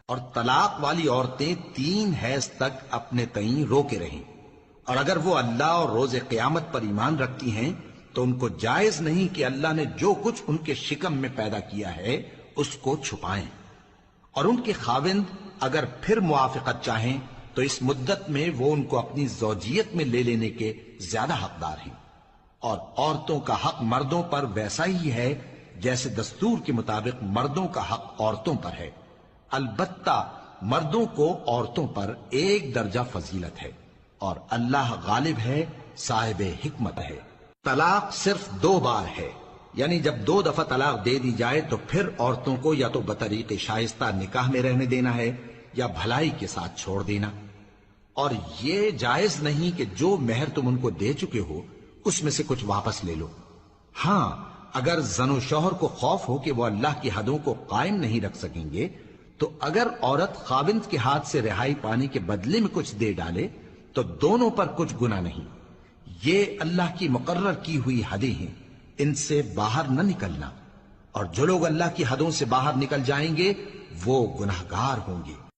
اور طلاق والی عورتیں 3 حیض تک اپنے تئیں روکے رہیں، اور اگر وہ اللہ اور روز قیامت پر ایمان رکھتی ہیں تو ان کو جائز نہیں کہ اللہ نے جو کچھ ان کے شکم میں پیدا کیا ہے اس کو چھپائیں، اور ان کے خاوند اگر پھر موافقت چاہیں تو اس مدت میں وہ ان کو اپنی زوجیت میں لے لینے کے زیادہ حقدار ہیں، اور عورتوں کا حق مردوں پر ویسا ہی ہے جیسے دستور کے مطابق مردوں کا حق عورتوں پر ہے، البتہ مردوں کو عورتوں پر 1 درجہ فضیلت ہے، اور اللہ غالب ہے، صاحب حکمت ہے۔ طلاق صرف 2 بار ہے، یعنی جب 2 دفعہ طلاق دے دی جائے تو پھر عورتوں کو یا تو بطریق شائستہ نکاح میں رہنے دینا ہے یا بھلائی کے ساتھ چھوڑ دینا، اور یہ جائز نہیں کہ جو مہر تم ان کو دے چکے ہو اس میں سے کچھ واپس لے لو۔ ہاں، اگر زن و شوہر کو خوف ہو کہ وہ اللہ کی حدوں کو قائم نہیں رکھ سکیں گے تو اگر عورت خاوند کے ہاتھ سے رہائی پانے کے بدلے میں کچھ دے ڈالے تو دونوں پر کچھ گناہ نہیں۔ یہ اللہ کی مقرر کی ہوئی حدیں ہیں، ان سے باہر نہ نکلنا، اور جو لوگ اللہ کی حدوں سے باہر نکل جائیں گے وہ گناہگار ہوں گے۔